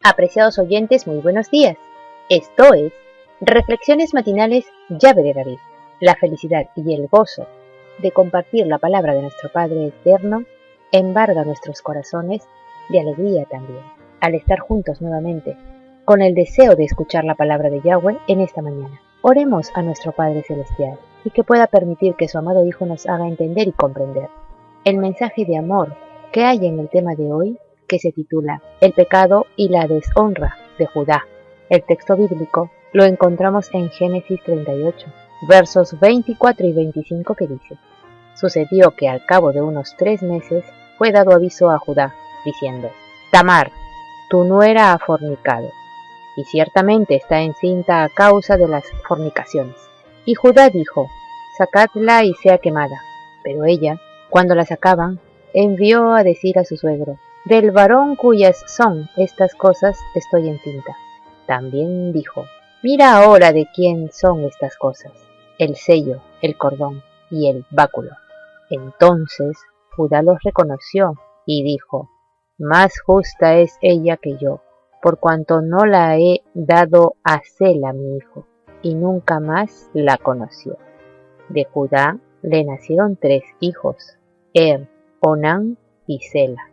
Apreciados oyentes, muy buenos días. Esto es Reflexiones Matinales Llave de David. La felicidad y el gozo de compartir la palabra de nuestro Padre Eterno embarga nuestros corazones de alegría también, al estar juntos nuevamente, con el deseo de escuchar la palabra de Yahweh en esta mañana. Oremos a nuestro Padre Celestial y que pueda permitir que su amado Hijo nos haga entender y comprender el mensaje de amor que hay en el tema de hoy, que se titula El pecado y la deshonra de Judá. El texto bíblico lo encontramos en Génesis 38, versos 24 y 25, que dice: Sucedió que al cabo de unos 3 meses fue dado aviso a Judá, diciendo: Tamar, tu nuera ha fornicado, y ciertamente está encinta a causa de las fornicaciones. Y Judá dijo: Sacadla y sea quemada. Pero ella, cuando la sacaban, envió a decir a su suegro: Del varón cuyas son estas cosas estoy encinta. También dijo: Mira ahora de quién son estas cosas, el sello, el cordón y el báculo. Entonces Judá los reconoció y dijo: Más justa es ella que yo, por cuanto no la he dado a Sela mi hijo, y nunca más la conoció. De Judá le nacieron 3 hijos, Onán y Sela.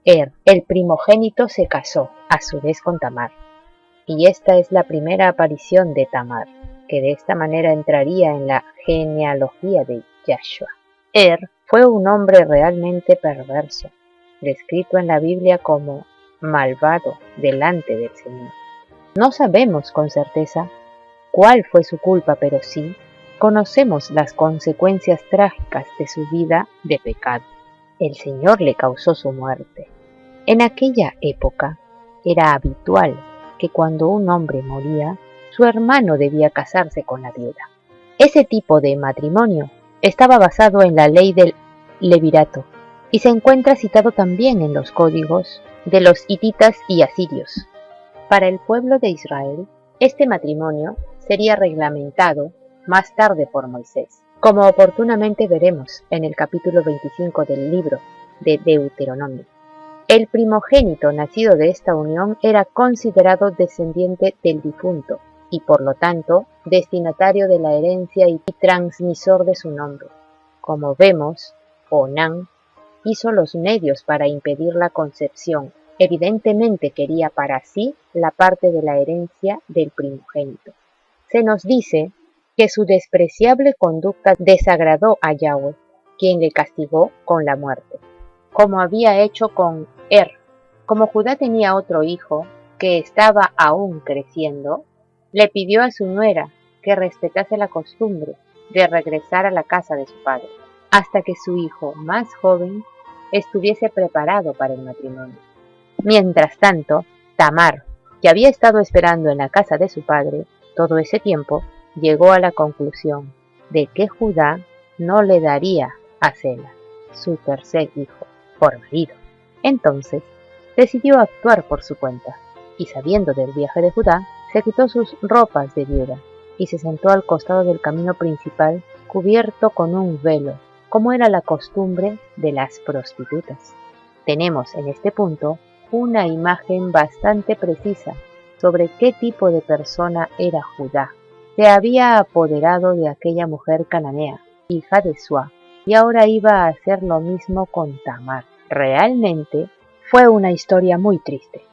El primogénito, se casó a su vez con Tamar, y esta es la primera aparición de Tamar, que de esta manera entraría en la genealogía de Yahshua. Fue un hombre realmente perverso, descrito en la Biblia como malvado delante del Señor. No sabemos con certeza cuál fue su culpa, pero sí conocemos las consecuencias trágicas de su vida de pecado. El Señor le causó su muerte. En aquella época era habitual que cuando un hombre moría, su hermano debía casarse con la viuda. Ese tipo de matrimonio estaba basado en la ley del levirato y se encuentra citado también en los códigos de los hititas y asirios. Para el pueblo de Israel, este matrimonio sería reglamentado más tarde por Moisés, como oportunamente veremos en el capítulo 25 del libro de Deuteronomio. El primogénito nacido de esta unión era considerado descendiente del difunto y por lo tanto destinatario de la herencia y transmisor de su nombre. Como vemos, Onán hizo los medios para impedir la concepción. Evidentemente quería para sí la parte de la herencia del primogénito. Se nos dice que su despreciable conducta desagradó a Yahweh, quien le castigó con la muerte, como había hecho con Como Judá tenía otro hijo que estaba aún creciendo, le pidió a su nuera que respetase la costumbre de regresar a la casa de su padre, hasta que su hijo más joven estuviese preparado para el matrimonio. Mientras tanto, Tamar, que había estado esperando en la casa de su padre todo ese tiempo, llegó a la conclusión de que Judá no le daría a Sela, su tercer hijo, por marido. Entonces decidió actuar por su cuenta, y sabiendo del viaje de Judá, se quitó sus ropas de viuda y se sentó al costado del camino principal cubierto con un velo, como era la costumbre de las prostitutas. Tenemos en este punto una imagen bastante precisa sobre qué tipo de persona era Judá. Se había apoderado de aquella mujer cananea, hija de Suá, y ahora iba a hacer lo mismo con Tamar. Realmente fue una historia muy triste.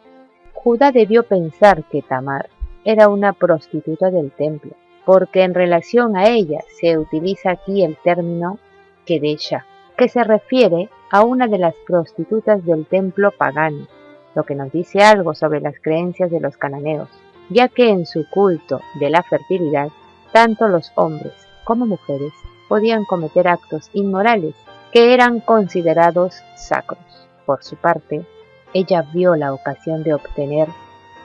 Judá debió pensar que Tamar era una prostituta del templo, porque en relación a ella se utiliza aquí el término Kedesha, que se refiere a una de las prostitutas del templo pagano, lo que nos dice algo sobre las creencias de los cananeos, ya que en su culto de la fertilidad, tanto los hombres como mujeres podían cometer actos inmorales que eran considerados sacros. Por su parte, ella vio la ocasión de obtener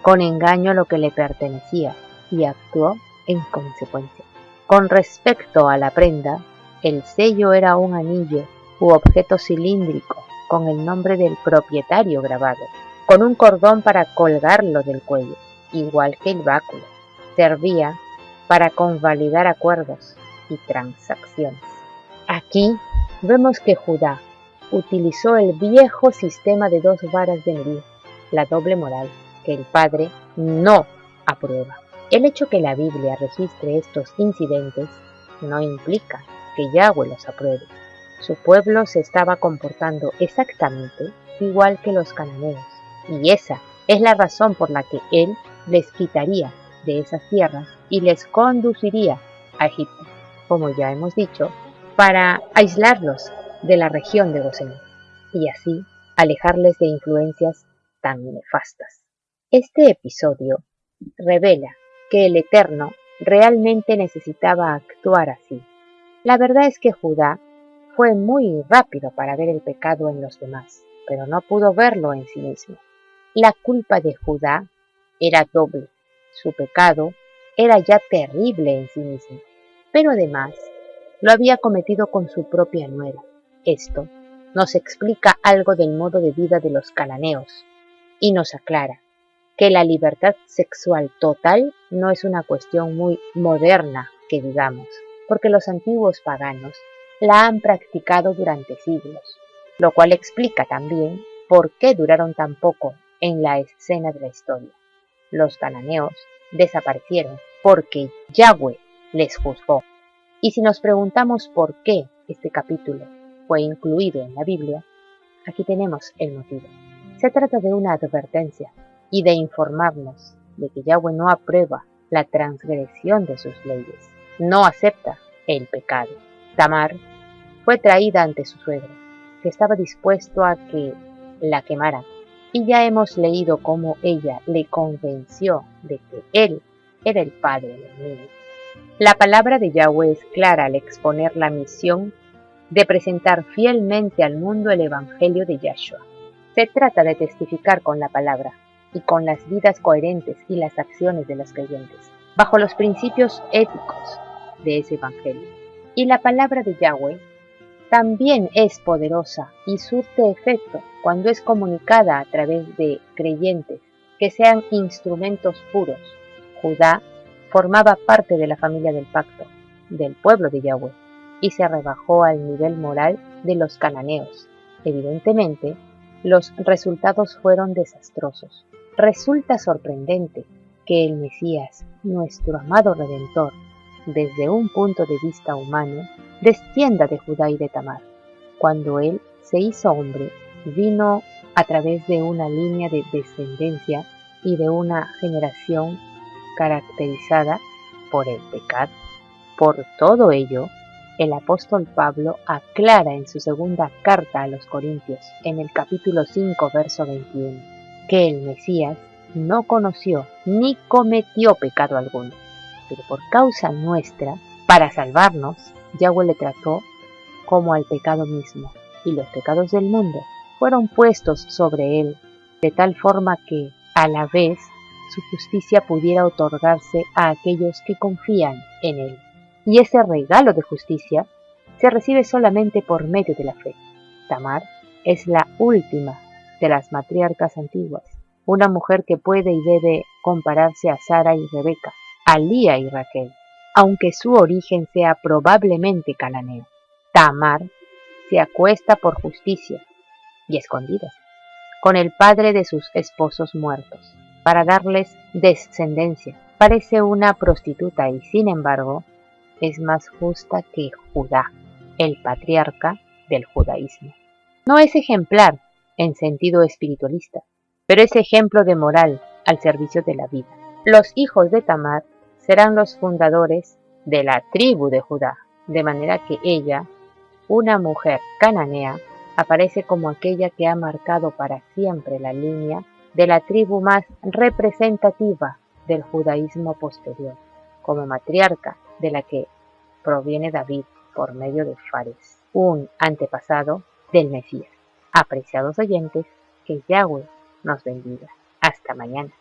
con engaño lo que le pertenecía y actuó en consecuencia. Con respecto a la prenda, el sello era un anillo u objeto cilíndrico con el nombre del propietario grabado, con un cordón para colgarlo del cuello, igual que el báculo. Servía para convalidar acuerdos y transacciones. Aquí vemos que Judá utilizó el viejo sistema de 2 varas de medir, la doble moral, que el Padre no aprueba. El hecho que la Biblia registre estos incidentes no implica que Yahweh los apruebe. Su pueblo se estaba comportando exactamente igual que los cananeos, y esa es la razón por la que Él les quitaría de esas tierras y les conduciría a Egipto, como ya hemos dicho, para aislarlos de la región de Gosén y así alejarles de influencias tan nefastas. Este episodio revela que el Eterno realmente necesitaba actuar así. La verdad es que Judá fue muy rápido para ver el pecado en los demás, pero no pudo verlo en sí mismo. La culpa de Judá era doble. Su pecado era ya terrible en sí mismo, pero además lo había cometido con su propia nuera. Esto nos explica algo del modo de vida de los cananeos y nos aclara que la libertad sexual total no es una cuestión muy moderna, que digamos, porque los antiguos paganos la han practicado durante siglos, lo cual explica también por qué duraron tan poco en la escena de la historia. Los cananeos desaparecieron porque Yahweh les juzgó. Y si nos preguntamos por qué este capítulo fue incluido en la Biblia, aquí tenemos el motivo. Se trata de una advertencia y de informarnos de que Yahweh no aprueba la transgresión de sus leyes, no acepta el pecado. Tamar fue traída ante su suegro, que estaba dispuesto a que la quemaran, y ya hemos leído cómo ella le convenció de que él era el padre del niño. La palabra de Yahweh es clara al exponer la misión de presentar fielmente al mundo el Evangelio de Yahshua. Se trata de testificar con la palabra y con las vidas coherentes y las acciones de los creyentes, bajo los principios éticos de ese Evangelio. Y la palabra de Yahweh también es poderosa y surte efecto cuando es comunicada a través de creyentes que sean instrumentos puros. Judá formaba parte de la familia del pacto, del pueblo de Yahweh, y se rebajó al nivel moral de los cananeos. Evidentemente, los resultados fueron desastrosos. Resulta sorprendente que el Mesías, nuestro amado Redentor, desde un punto de vista humano, descienda de Judá y de Tamar. Cuando él se hizo hombre, vino a través de una línea de descendencia y de una generación caracterizada por el pecado. Por todo ello, el apóstol Pablo aclara en su segunda carta a los Corintios, en el capítulo 5, verso 21, que el Mesías no conoció ni cometió pecado alguno, pero por causa nuestra, para salvarnos, Yahweh le trató como al pecado mismo, y los pecados del mundo fueron puestos sobre él, de tal forma que, a la vez, su justicia pudiera otorgarse a aquellos que confían en él. Y ese regalo de justicia se recibe solamente por medio de la fe. Tamar es la última de las matriarcas antiguas, una mujer que puede y debe compararse a Sara y Rebeca, a Lía y Raquel, aunque su origen sea probablemente cananeo. Tamar se acuesta por justicia y escondidas con el padre de sus esposos muertos, para darles descendencia. Parece una prostituta y, sin embargo, es más justa que Judá, el patriarca del judaísmo. No es ejemplar en sentido espiritualista, pero es ejemplo de moral al servicio de la vida. Los hijos de Tamar serán los fundadores de la tribu de Judá, de manera que ella, una mujer cananea, aparece como aquella que ha marcado para siempre la línea de la tribu más representativa del judaísmo posterior, como matriarca de la que proviene David por medio de Fares, un antepasado del Mesías. Apreciados oyentes, que Yahweh nos bendiga. Hasta mañana.